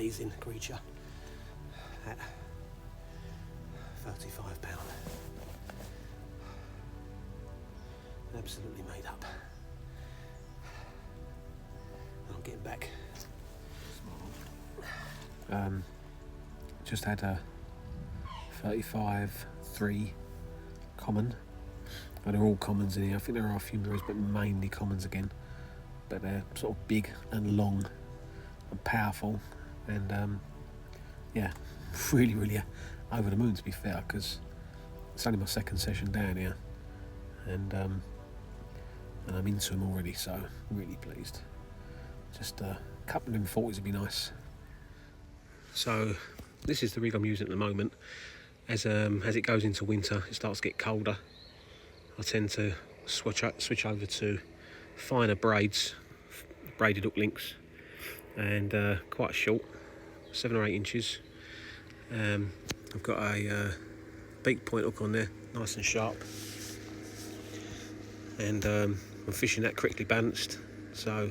amazing creature at £35. Absolutely made up. And I'm getting back. Just had a 35.3 common. And they're all commons in here. I think there are a few mirrors, but mainly commons again. But they're sort of big and long and powerful, and yeah, really over the moon, to be fair, because it's only my second session down here, and I'm into them already, so really pleased. Just a couple of M40s would be nice. So this is the rig I'm using at the moment. As it goes into winter, it starts to get colder. I tend to switch over to finer braids, braided hook links, and quite short, 7 or 8 inches. I've got a beak point hook on there, nice and sharp, and I'm fishing that critically balanced. So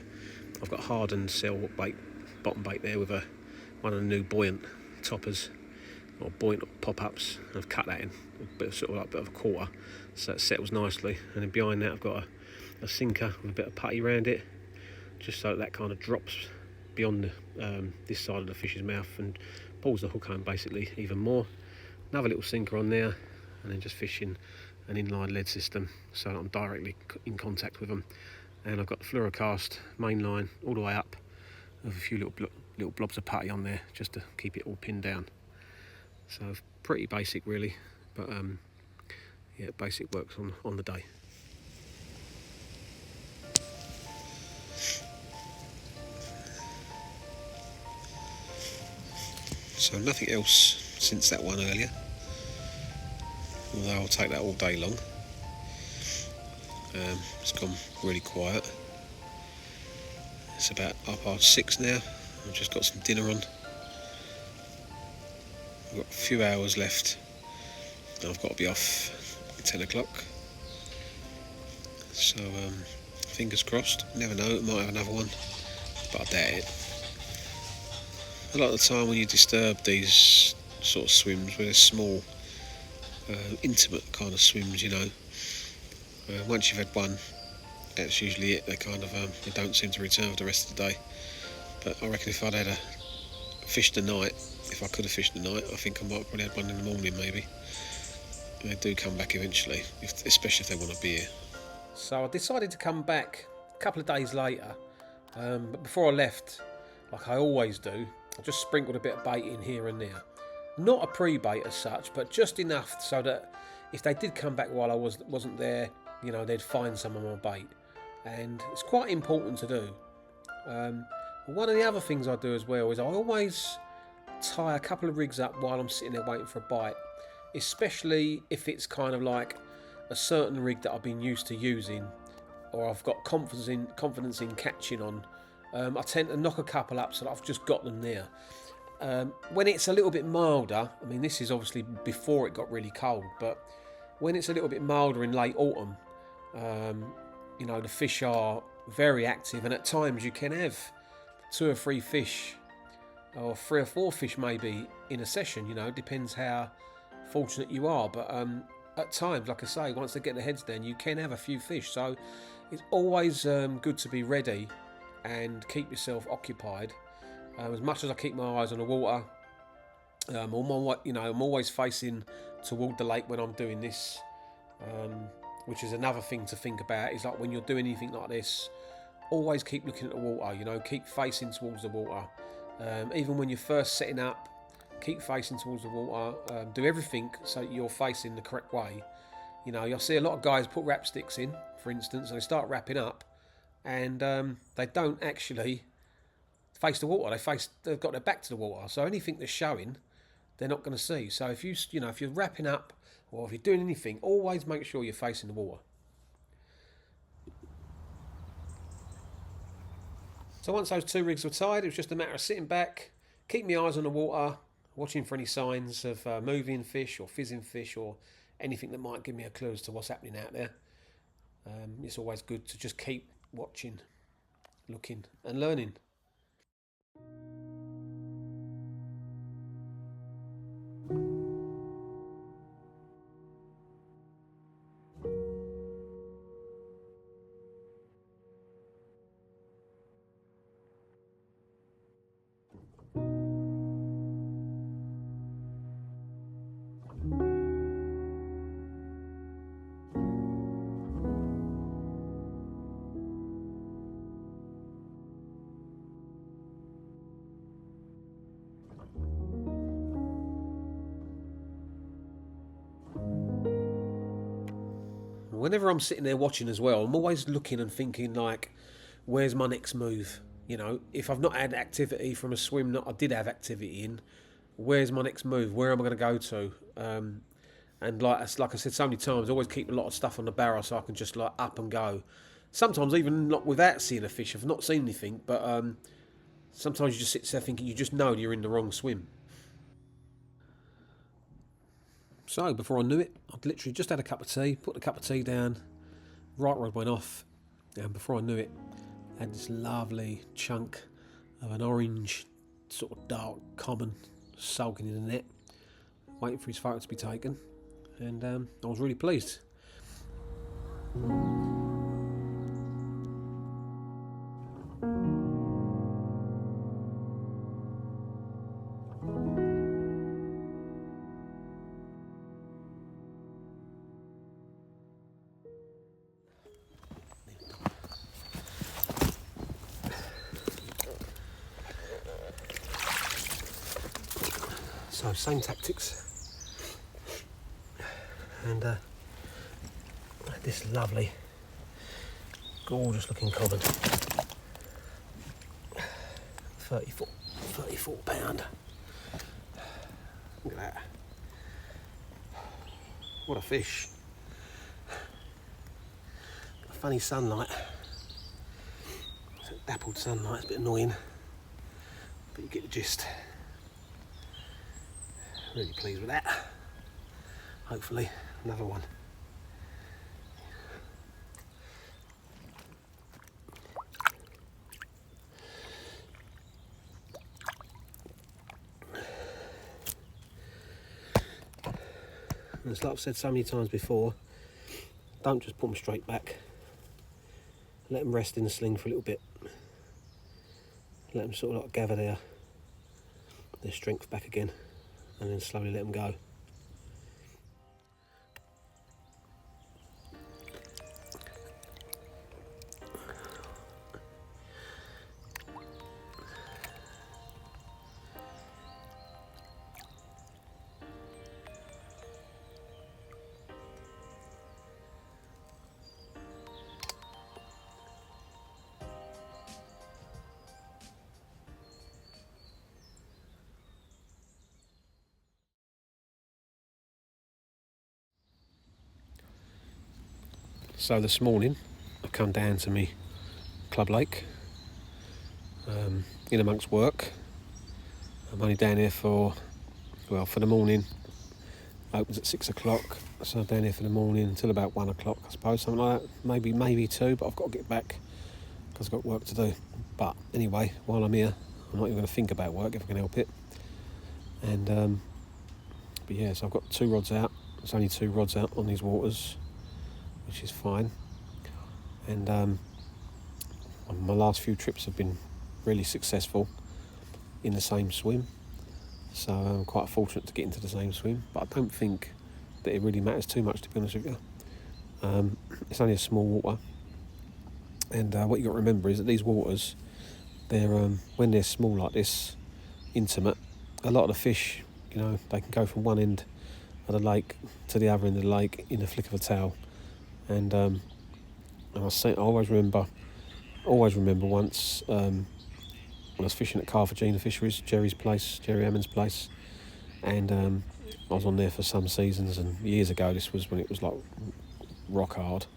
I've got hardened sail hook bait, bottom bait there with one of the new buoyant toppers or buoyant pop-ups. I've cut that in a bit of sort of like a bit of a quarter, so it settles nicely. And then behind that I've got a sinker with a bit of putty around it, just so that kind of drops beyond this side of the fish's mouth and pulls the hook home basically even more. Another little sinker on there, and then just fishing an inline lead system so that I'm directly in contact with them. And I've got the fluorocast main line all the way up with a few little blobs of putty on there just to keep it all pinned down. So pretty basic really, but yeah, basic works on the day. So nothing else since that one earlier, although I'll take that all day long. It's gone really quiet. It's about 6:30 now. I've just got some dinner on. I've got a few hours left. I've got to be off at 10 o'clock. So fingers crossed. Never know, it might have another one, but I doubt it. A lot of the time when you disturb these sort of swims, where they're small, intimate kind of swims, you know, once you've had one, that's usually it. They kind of they don't seem to return for the rest of the day. But I reckon if I'd had fished the night, if I could have fished the night, I think I might have probably had one in the morning maybe. And they do come back eventually, especially if they want to be here. So I decided to come back a couple of days later, but before I left, like I always do, I just sprinkled a bit of bait in here and there. Not a pre-bait as such, but just enough so that if they did come back while I wasn't there, you know, they'd find some of my bait. And it's quite important to do. One of the other things I do as well is I always tie a couple of rigs up while I'm sitting there waiting for a bite, especially if it's kind of like a certain rig that I've been used to using or I've got confidence in catching on. I tend to knock a couple up so that I've just got them there. When it's a little bit milder, I mean this is obviously before it got really cold, but when it's a little bit milder in late autumn, you know, the fish are very active, and at times you can have 2 or 3 fish or 3 or 4 fish maybe in a session, you know, depends how fortunate you are. But at times, like I say, once they get their heads down, you can have a few fish. So it's always good to be ready and keep yourself occupied. As much as I keep my eyes on the water, I'm always facing toward the lake when I'm doing this, which is another thing to think about. Is like when you're doing anything like this, always keep looking at the water. You know, keep facing towards the water. Even when you're first setting up, keep facing towards the water. Do everything so you're facing the correct way. You know, you'll see a lot of guys put wrap sticks in, for instance, and they start wrapping up, and they don't actually face the water. They've got their back to the water, so anything that's showing, they're not going to see. So if if you're wrapping up or if you're doing anything, always make sure you're facing the water. So once those 2 rigs were tied, it was just a matter of sitting back, keeping my eyes on the water, watching for any signs of moving fish or fizzing fish or anything that might give me a clue as to what's happening out there. It's always good to just keep watching, looking and learning. whenever I'm sitting there watching as well, I'm always looking and thinking like, where's my next move? You know, if I've not had activity from a swim that I did have activity in, where's my next move? Where am I going to go to? And like I said so many times, I always keep a lot of stuff on the barrel so I can just like up and go. Sometimes even not without seeing a fish. I've not seen anything, but sometimes you just sit there thinking you just know you're in the wrong swim. So before I knew it, I'd literally just had a cup of tea, put the cup of tea down, right rod went off, and before I knew it, I had this lovely chunk of an orange, sort of dark common, soaking in the net, waiting for his photo to be taken, and I was really pleased. So same tactics, and this lovely, gorgeous looking common, 34 pound. Look at that. What a fish. Got funny sunlight. It's dappled sunlight, it's a bit annoying, but you get the gist. Really pleased with that. Hopefully another one. And it's like I've said so many times before, don't just put them straight back. Let them rest in the sling for a little bit. Let them sort of like gather their strength back again, and then slowly let them go. So this morning I come down to me club lake, in amongst work. I'm only down here for the morning. Opens at 6 o'clock, so I'm down here for the morning until about 1 o'clock, I suppose, something like that. Maybe 2, but I've got to get back because I've got work to do. But anyway, while I'm here, I'm not even going to think about work if I can help it. And but yeah, so I've got 2 rods out. There's only 2 rods out on these waters, which is fine. And my last few trips have been really successful in the same swim, so I'm quite fortunate to get into the same swim, but I don't think that it really matters too much, to be honest with you. It's only a small water, and what you've got to remember is that these waters, they're when they're small like this, intimate, a lot of the fish, you know, they can go from one end of the lake to the other end of the lake in the flick of a tail. And I always remember once when I was fishing at Carthagena Fisheries, Jerry Hammond's place, and I was on there for some seasons, and years ago, this was when it was like rock hard.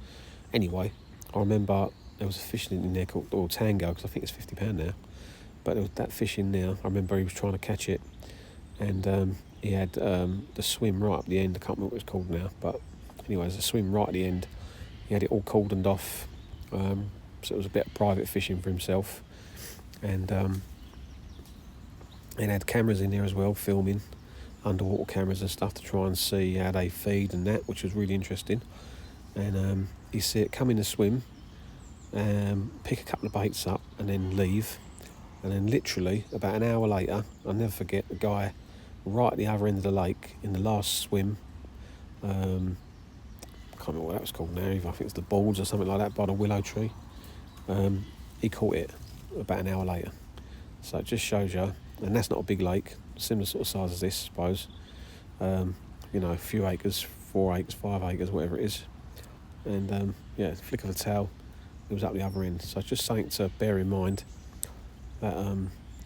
Anyway, I remember there was a fish in there called Tango, because I think it's £50 now, but there was that fish in there. I remember he was trying to catch it, and he had the swim right up the end. I can't remember what it's called now, but anyway, there's a swim right at the end. He had it all cordoned off, so it was a bit of private fishing for himself, and had cameras in there as well, filming, underwater cameras and stuff to try and see how they feed and that, which was really interesting. And you see it come in the swim, pick a couple of baits up and then leave, and then literally about an hour later, I'll never forget, the guy right at the other end of the lake in the last swim, I can't remember what that was called now either, I think it's the balls or something like that, by the willow tree. He caught it about an hour later. So it just shows you, and that's not a big lake, similar sort of size as this, I suppose. You know, a few acres, 4 acres, 5 acres, whatever it is. and yeah, flick of a towel, it was up the other end. So it's just something to bear in mind, that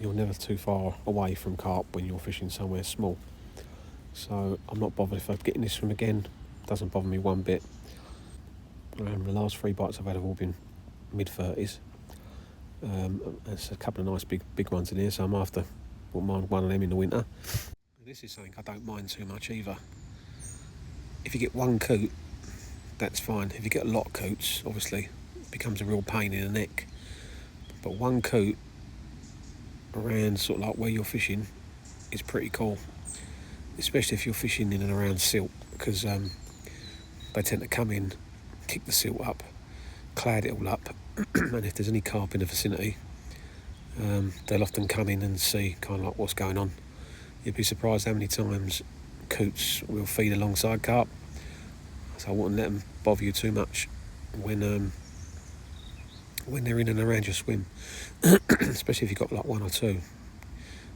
you're never too far away from carp when you're fishing somewhere small. So I'm not bothered if I'm getting this swim again, doesn't bother me one bit. The last 3 bites I've had have all been mid-30s. There's a couple of nice big ones in here, so I'm after one of them in the winter. This is something I don't mind too much either. If you get one coot, that's fine. If you get a lot of coots, obviously it becomes a real pain in the neck. But one coot around sort of like where you're fishing is pretty cool, especially if you're fishing in and around silt, because they tend to come in, kick the silt up, cloud it all up, and if there's any carp in the vicinity, they'll often come in and see kind of like what's going on. You'd be surprised how many times coots will feed alongside carp, so I wouldn't let them bother you too much when they're in and around your swim, especially if you've got like one or two.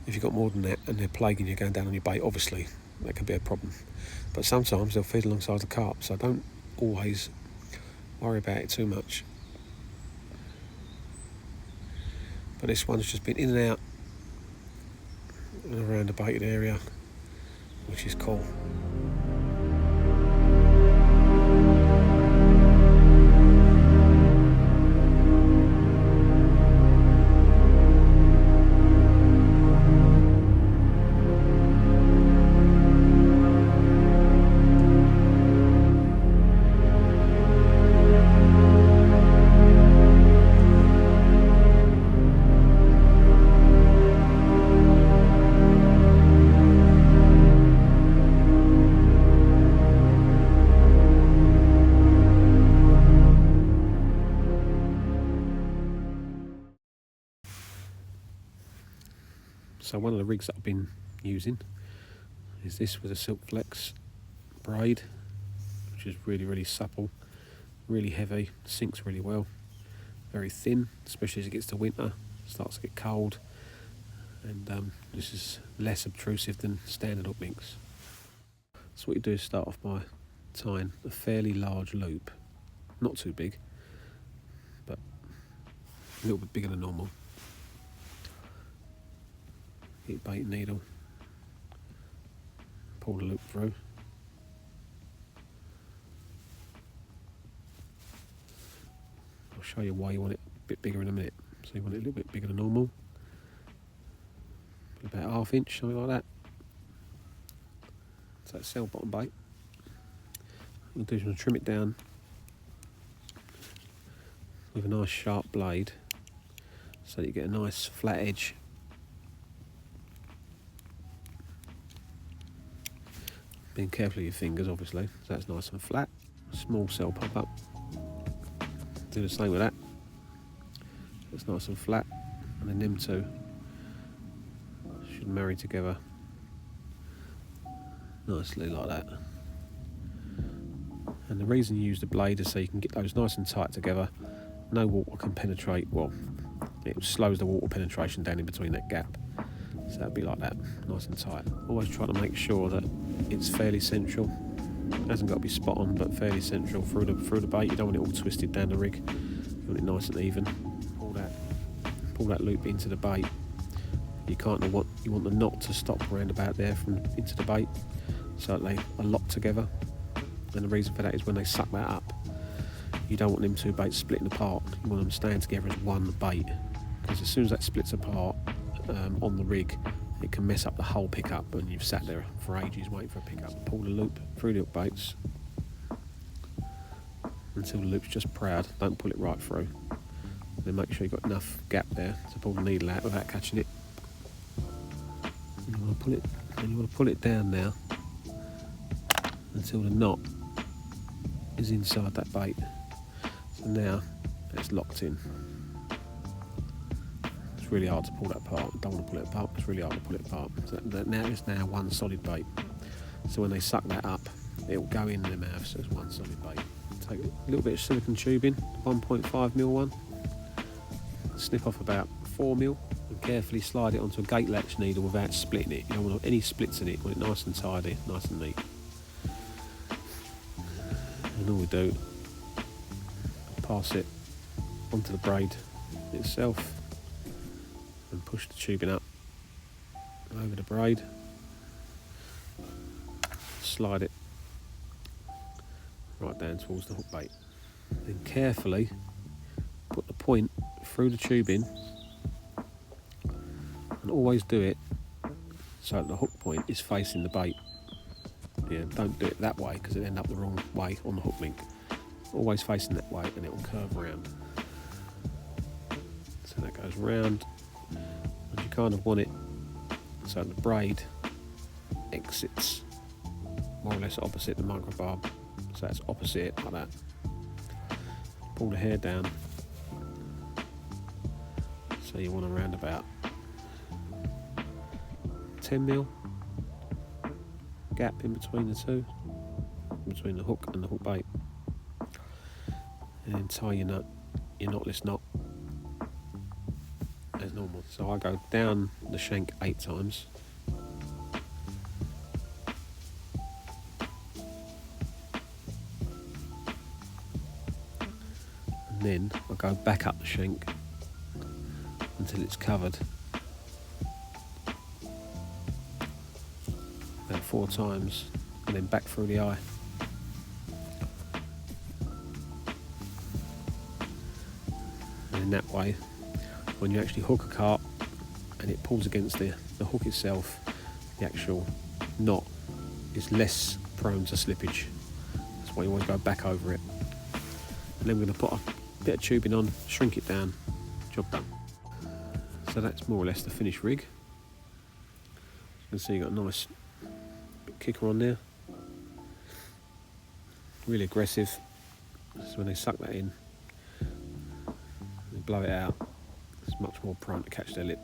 If you've got more than that and they're plaguing you going down on your bait, obviously that can be a problem. But sometimes they'll feed alongside the carp, so don't always worry about it too much. But this one's just been in and out and around the baited area, which is cool. So one of the rigs that I've been using is this with a Silk Flex braid, which is really supple, really heavy, sinks really well, very thin, especially as it gets to winter, starts to get cold, and this is less obtrusive than standard hook links. So what you do is start off by tying a fairly large loop, not too big, but a little bit bigger than normal. Get your bait needle, pull the loop through. I'll show you why you want it a bit bigger in a minute. So you want it a little bit bigger than normal, about 1/2 inch, something like that. So that's sail bottom bait. What we'll do is we'll trim it down with a nice sharp blade so that you get a nice flat edge. Being careful of your fingers, obviously, so that's nice and flat. Small cell pop up. Do the same with that. It's nice and flat, and then them two should marry together nicely like that. And the reason you use the blade is so you can get those nice and tight together. No water can penetrate. Well, it slows the water penetration down in between that gap. So that'll be like that, nice and tight. Always try to make sure that it's fairly central. It hasn't got to be spot on, but fairly central through the bait. You don't want it all twisted down the rig. You want it nice and even. Pull that loop into the bait. You want the knot to stop around about there from into the bait, so that they are locked together. And the reason for that is when they suck that up, you don't want them two baits splitting apart. You want them staying together as one bait, because as soon as that splits apart on the rig, it can mess up the whole pickup, and you've sat there for ages waiting for a pickup. Pull the loop through the hook baits until the loop's just proud. Don't pull it right through. Then make sure you've got enough gap there to pull the needle out without catching it. And you want to pull it down now until the knot is inside that bait. So now it's locked in. It's really hard to pull that apart. I don't want to pull it apart. It's really hard to pull it apart. So now it's one solid bait. So when they suck that up, it'll go in their mouth. So it's one solid bait. Take a little bit of silicone tubing, 1.5mm one. Snip off about 4mm and carefully slide it onto a gate latch needle without splitting it. You don't want any splits in it. You want it nice and tidy, nice and neat. And all we do pass it onto the braid itself and push the tubing up over the braid, slide it right down towards the hook bait. Then carefully put the point through the tubing, and always do it so that the hook point is facing the bait. Yeah, don't do it that way because it'll end up the wrong way on the hook link. Always facing that way and it will curve around. So that goes round, and you kind of want it so the braid exits more or less opposite the microbarb. So that's opposite it, like that. Pull the hair down. So you want around about 10mm gap in between the two, between the hook and the hook bait. And then tie your knotless knot as normal. So I go down the shank 8 times. And then I go back up the shank until it's covered. About 4 times, and then back through the eye. And in that way, when you actually hook a carp and it pulls against the hook itself, the actual knot is less prone to slippage. That's why you always go back over it. And then we're going to put a bit of tubing on, shrink it down, job done. So that's more or less the finished rig. You can see you've got a nice bit kicker on there. Really aggressive. So when they suck that in, they blow it out, it's much more prone to catch their lip.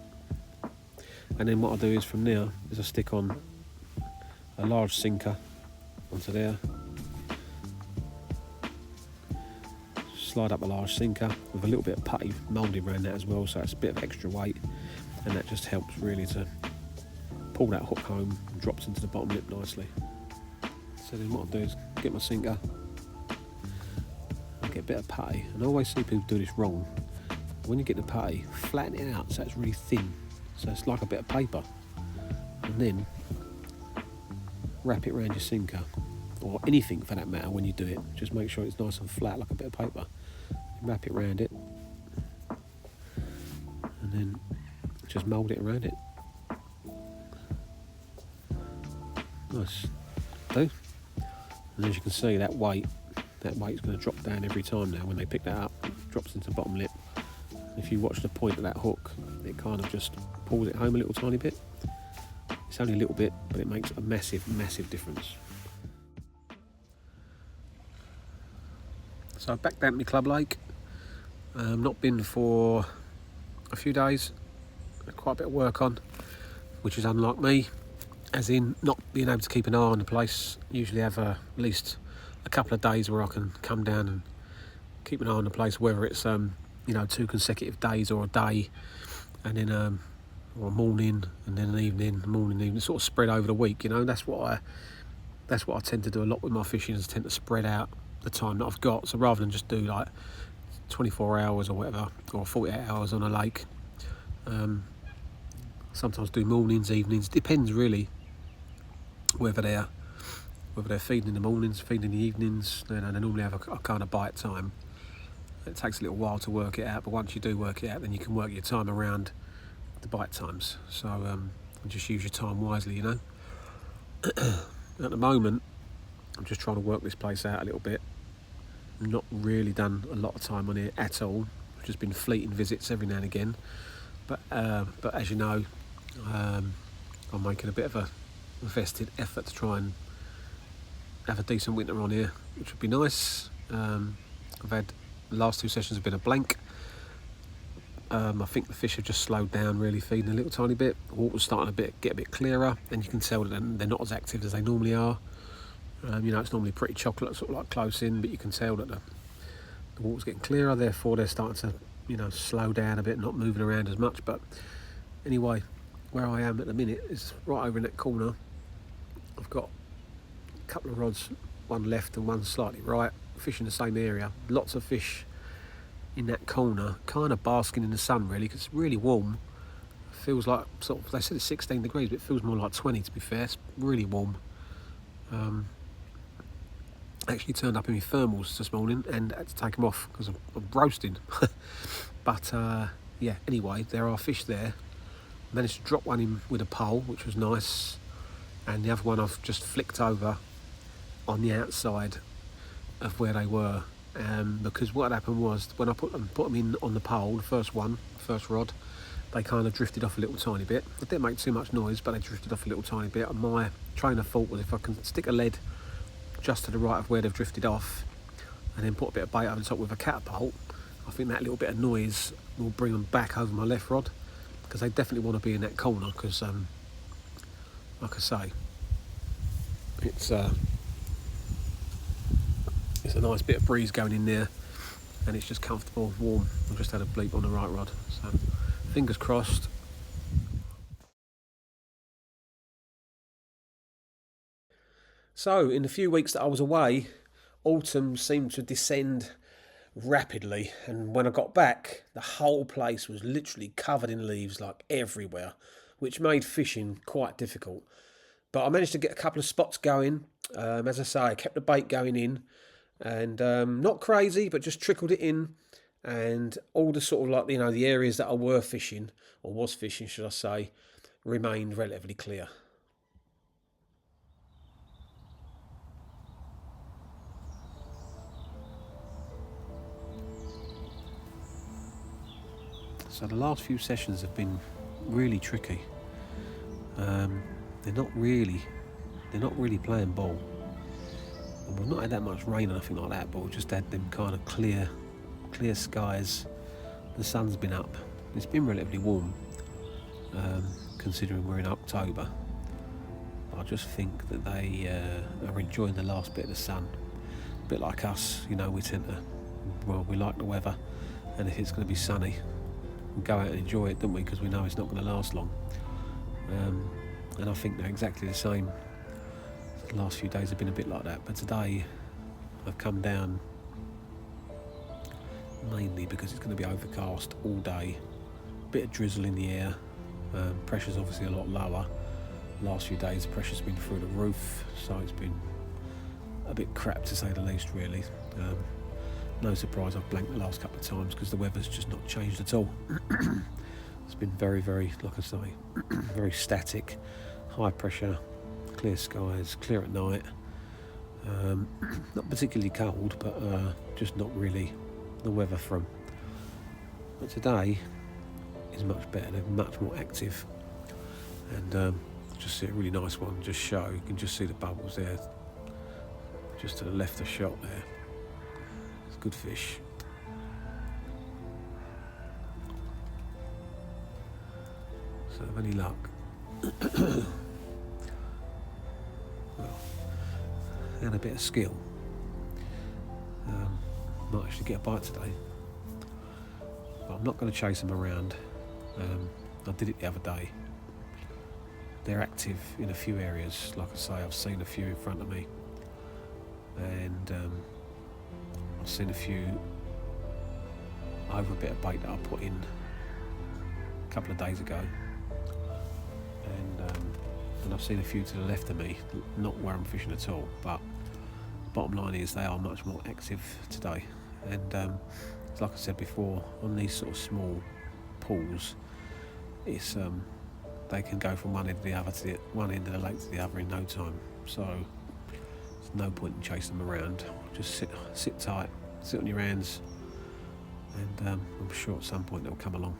And then what I do is from there is I stick on a large sinker onto there, slide up a large sinker with a little bit of putty moulded around that as well, so it's a bit of extra weight, and that just helps really to pull that hook home and drops into the bottom lip nicely. So then what I'll do is get my sinker, I'll get a bit of putty, and I always see people do this wrong. When you get the putty, flatten it out so it's really thin, so it's like a bit of paper, and then wrap it around your sinker, or anything for that matter. When you do it, just make sure it's nice and flat like a bit of paper. Wrap it around it, and then just mould it around it. Nice. Do. And as you can see, that weight's going to drop down every time now. When they pick that up, it drops into the bottom lip. If you watch the point of that hook, it kind of just pulls it home a little tiny bit. It's only a little bit, but it makes a massive, massive difference. So back down to my club lake. Not been for a few days. Had quite a bit of work on, which is unlike me, as in not being able to keep an eye on the place. Usually have at least a couple of days where I can come down and keep an eye on the place, whether it's 2 consecutive days or a day, and then or a morning and then an evening, morning, evening, sort of spread over the week. That's what I tend to do a lot with my fishing, is tend to spread out the time that I've got. So rather than just do like 24 hours or whatever, or 48 hours on a lake, sometimes do mornings, evenings, depends really whether they're feeding in the mornings, feeding in the evenings. They normally have a kind of bite time. It takes a little while to work it out, but once you do work it out, then you can work your time around the bite times. So just use your time wisely, At the moment, I'm just trying to work this place out a little bit. Not really done a lot of time on it at all. I've just been fleeting visits every now and again. But as you know, I'm making a bit of a vested effort to try and have a decent winter on here, which would be nice. I've had the last 2 sessions have been a blank. I think the fish have just slowed down, really feeding a little tiny bit. The water's starting to get a bit clearer, and you can tell that they're not as active as they normally are. It's normally pretty chocolate, sort of like close in, but you can tell that the water's getting clearer, therefore they're starting to slow down a bit, not moving around as much. But anyway, where I am at the minute is right over in that corner. I've got a couple of rods, one left and one slightly right, fishing the same area. Lots of fish in that corner, kind of basking in the sun really, because it's really warm. It feels like sort of, they said it's 16 degrees, but it feels more like 20 to be fair. It's really warm. Actually turned up in my thermals this morning and had to take them off because I'm roasting. But yeah, anyway, there are fish there. Managed to drop one in with a pole, which was nice, and the other one I've just flicked over on the outside of where they were, because what happened was when I put them in on the pole, the first rod, they kind of drifted off a little tiny bit. They didn't make too much noise, but they drifted off a little tiny bit, and my train of thought was if I can stick a lead just to the right of where they've drifted off and then put a bit of bait over the top with a catapult, I think that little bit of noise will bring them back over my left rod, because they definitely want to be in that corner, because like I say, it's a nice bit of breeze going in there and it's just comfortable, warm. I've just had a bleep on the right rod, so fingers crossed. So in the few weeks that I was away, autumn seemed to descend rapidly, and when I got back the whole place was literally covered in leaves, like everywhere, which made fishing quite difficult. But I managed to get a couple of spots going. As I say, I kept the bait going in, and not crazy, but just trickled it in, and all the sort of like, you know, the areas that I was fishing should I say, remained relatively clear. So the last few sessions have been really tricky. They're not really playing ball. And we've not had that much rain or nothing like that, but we've just had them kind of clear skies. The sun's been up. It's been relatively warm, considering we're in October. But I just think that they are enjoying the last bit of the sun. A bit like us, you know, we like the weather, and if it's going to be sunny, we go out and enjoy it, don't we? Because we know it's not going to last long. And I think they're exactly the same. The last few days have been a bit like that, but today I've come down mainly because it's going to be overcast all day, a bit of drizzle in the air. Pressure's obviously a lot lower. Last few days the pressure's been through the roof, so it's been a bit crap to say the least really. No surprise I've blanked the last couple of times because the weather's just not changed at all. It's been very, very, like I say, very static, high pressure, clear skies, clear at night. Not particularly cold, but just not really the weather from. But today is much better, they're much more active. And just see a really nice one just show, you can just see the bubbles there, just to the left of the shot there. It's good fish. So have any luck? Well, and a bit of skill. Might actually get a bite today. But I'm not going to chase them around. I did it the other day. They're active in a few areas. Like I say, I've seen a few in front of me. And I've seen a few over a bit of bait that I put in a couple of days ago. And I've seen a few to the left of me, not where I'm fishing at all, but the bottom line is they are much more active today. And like I said before, on these sort of small pools, it's they can go from one end to the other, to one end of the lake to the other in no time. So there's no point in chasing them around. Just sit tight, sit on your hands, and I'm sure at some point they'll come along.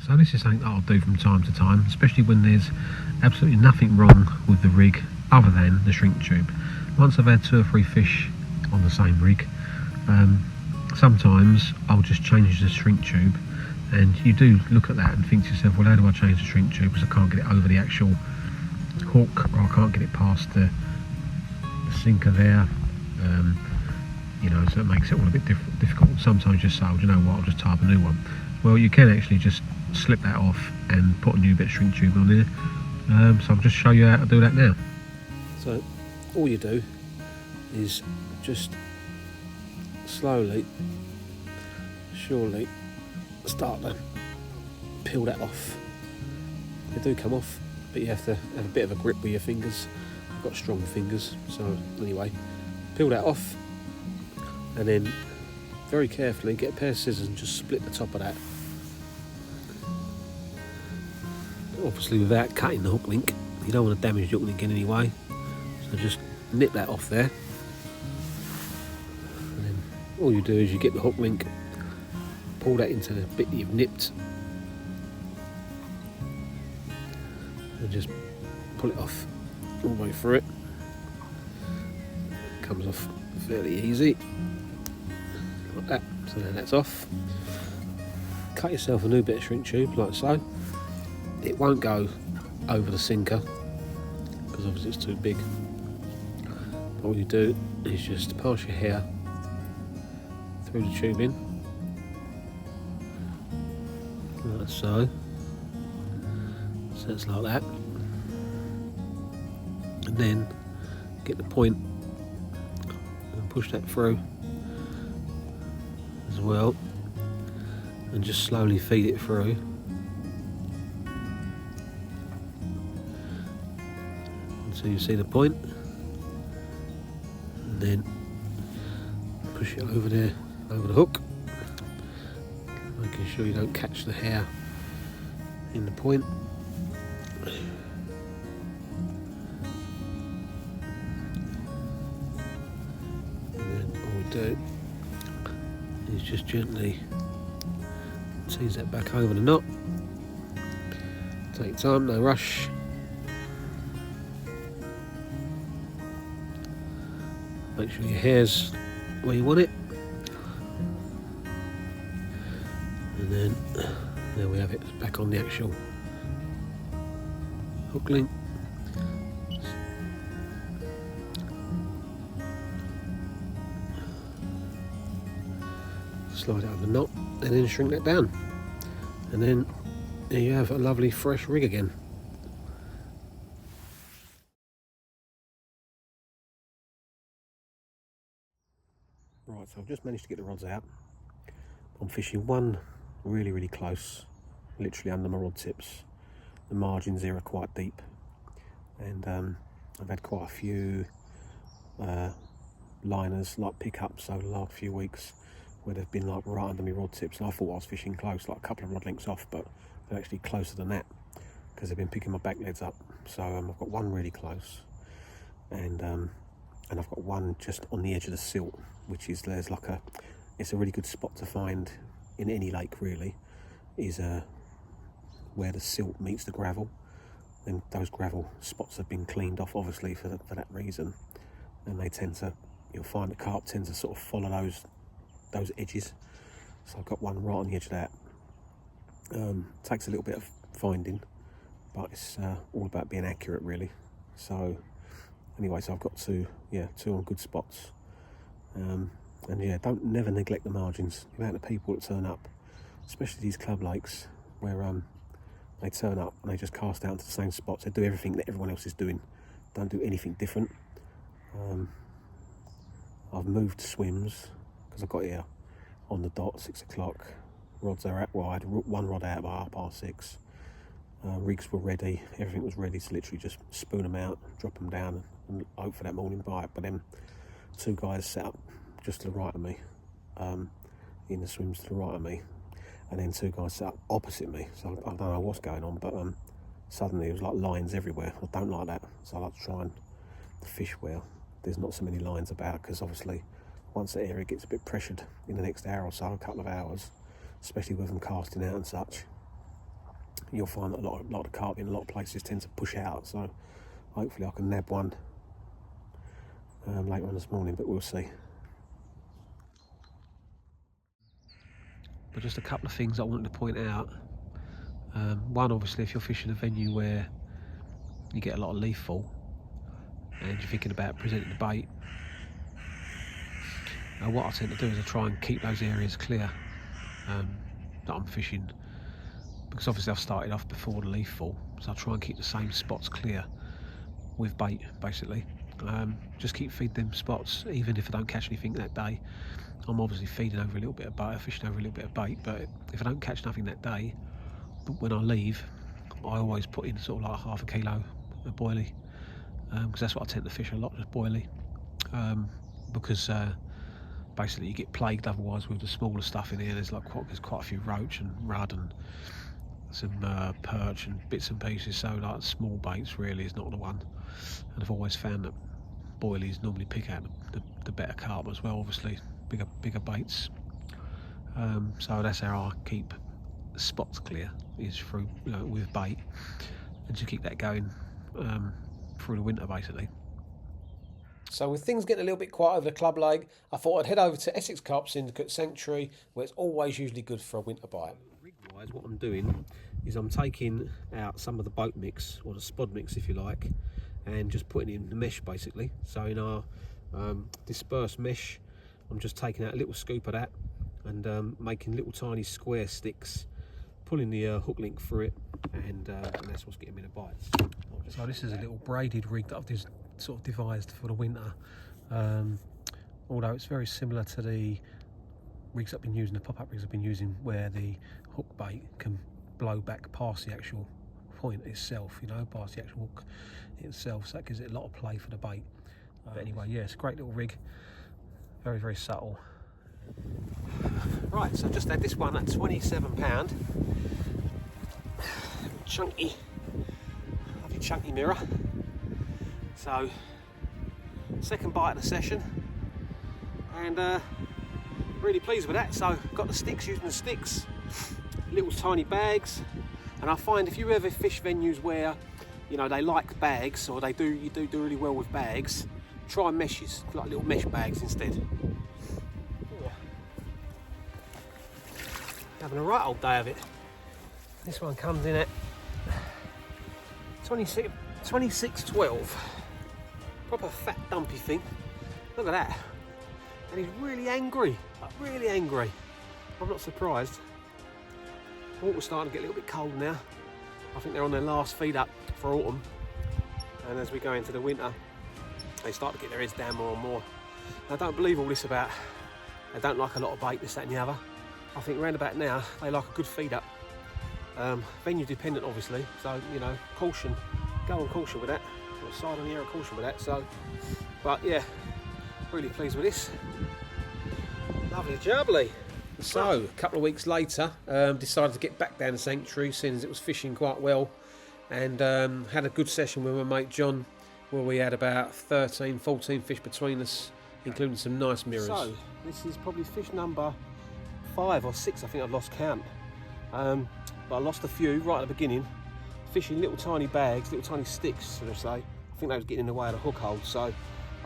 So this is something that I'll do from time to time, especially when there's absolutely nothing wrong with the rig other than the shrink tube. Once I've had 2 or 3 fish on the same rig, sometimes I'll just change the shrink tube, and you do look at that and think to yourself, well, how do I change the shrink tube, because I can't get it over the actual hook, or I can't get it past the sinker there. You know, so it makes it all a bit difficult. Sometimes you just say, oh, you know what, I'll just tie up a new one. Well, you can actually just slip that off and put a new bit of shrink tube on there. So I'll just show you how to do that now. So all you do is just slowly, surely start to peel that off. They do come off, but you have to have a bit of a grip with your fingers. I've got strong fingers, so anyway, peel that off, and then very carefully get a pair of scissors and just split the top of that. Obviously without cutting the hook link, you don't want to damage the hook link in any way, so just nip that off there. And then all you do is you get the hook link, pull that into the bit that you've nipped, and just pull it off all the way through it. Comes off fairly easy, like that. So then that's off. Cut yourself a new bit of shrink tube, like so. It won't go over the sinker because obviously it's too big. But all you do is just pass your hair through the tubing, like so. So it's like that. And then get the point and push that through as well, and just slowly feed it through. So you see the point, and then push it over there, over the hook, making sure you don't catch the hair in the point. And then all we do is just gently tease that back over the knot. Take your time, no rush. Make sure your hair's where you want it, and then there we have it, it's back on the actual hook link. Slide it over the knot and then shrink that down, and then there you have a lovely fresh rig again. Right, so I've just managed to get the rods out. I'm fishing one really close, literally under my rod tips. The margins here are quite deep, and I've had quite a few liners, like pickups, over the last few weeks where they've been like right under my rod tips, and I thought I was fishing close, like a couple of rod lengths off, but they're actually closer than that because they've been picking my back leads up. So I've got one really close, and I've got one just on the edge of the silt, which is, it's a really good spot to find in any lake really, is where the silt meets the gravel. And those gravel spots have been cleaned off obviously for that reason, and they tend to, you'll find the carp tend to sort of follow those edges. So I've got one right on the edge of that. Takes a little bit of finding, but it's all about being accurate really. So anyway, so I've got two on good spots, and yeah, never neglect the margins. The amount of people that turn up, especially these club lakes, where they turn up and they just cast out to the same spots. They do everything that everyone else is doing, don't do anything different. I've moved swims because I got here on the dot, 6 o'clock. Rods are out, well I had one rod out by 6:30. Rigs were ready, everything was ready to literally just spoon them out, drop them down and hope for that morning bite. But then two guys set up just to the right of me, in the swims to the right of me, and then two guys set up opposite me. So I don't know what's going on, but suddenly it was like lines everywhere. I don't like that, so I like to try and fish where there's not so many lines about, because obviously once the area gets a bit pressured in the next hour or so, a couple of hours, especially with them casting out and such, you'll find that a lot of carp in a lot of places tend to push out. So hopefully I can nab one later on this morning, but we'll see. But just a couple of things I wanted to point out. One, obviously, if you're fishing a venue where you get a lot of leaf fall, and you're thinking about presenting the bait. What I tend to do is I try and keep those areas clear that I'm fishing, because obviously I've started off before the leaf fall, so I try and keep the same spots clear with bait, basically. Just keep feeding them spots, even if I don't catch anything that day. I'm obviously feeding over a little bit of bait, fishing over a little bit of bait, but if I don't catch nothing that day, when I leave, I always put in sort of like half a kilo of boilie, because that's what I tend to fish a lot, just boilie, because basically you get plagued otherwise with the smaller stuff in here. There's quite a few roach and rudd and some perch and bits and pieces, so like small baits really is not the one. And I've always found that boilies normally pick out the better carp as well, obviously bigger baits. So that's how I keep the spots clear, is through with bait, and to keep that going through the winter basically. So with things getting a little bit quiet over the club leg, I thought I'd head over to Essex Carp Syndicate Sanctuary, where it's always usually good for a winter bite. Rig-wise, what I'm doing is I'm taking out some of the boat mix, or the spod mix if you like, and just putting in the mesh basically. So in our dispersed mesh, I'm just taking out a little scoop of that and making little tiny square sticks, pulling the hook link through it, and that's what's getting me the bites. So this is a little braided rig that I've just sort of devised for the winter, although it's very similar to the rigs I've been using, the pop-up rigs I've been using, where the hook bait can blow back past the actual point itself, past the actual hook itself, so that gives it a lot of play for the bait. But anyway, yeah, it's a great little rig, very, very subtle. Right, so I've just had this one at £27, chunky, lovely chunky mirror. So, second bite of the session, and really pleased with that. So, got the sticks, using the sticks, little tiny bags, and I find if you ever fish venues where they like bags, or you do really well with bags, try meshes, like little mesh bags instead. Yeah. Having a right old day of it. This one comes in at 26.12. Proper fat dumpy thing. Look at that. And he's really angry, like really angry. I'm not surprised. Water's starting to get a little bit cold now. I think they're on their last feed up for autumn. And as we go into the winter, they start to get their heads down more and more. And I don't believe all this about they don't like a lot of bait, this, that and the other. I think round about now, they like a good feed up. Venue dependent obviously, so caution, go on caution with that. Side on the air of caution with that. So, but yeah, really pleased with this. Lovely jubbly. So, a couple of weeks later, decided to get back down the sanctuary, seeing as it was fishing quite well, and had a good session with my mate John, where we had about 13, 14 fish between us, including some nice mirrors. So, this is probably fish number 5 or 6, I think I've lost count. But I lost a few right at the beginning, fishing little tiny bags, little tiny sticks, should I say. I think they was getting in the way of the hook hold, so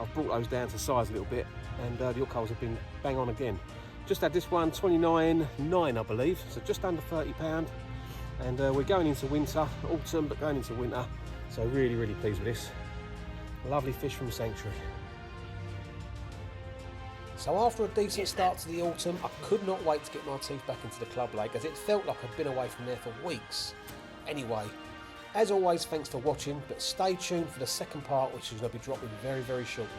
I've brought those down to size a little bit, and the hook holes have been bang on again. Just had this one, 29.9 I believe, so just under £30, and we're going into winter, autumn, but going into winter, so really, really pleased with this. Lovely fish from Sanctuary. So after a decent start to the autumn, I could not wait to get my teeth back into the club lake, as it felt like I'd been away from there for weeks. Anyway, as always, thanks for watching, but stay tuned for the second part, which is going to be dropping very, very shortly.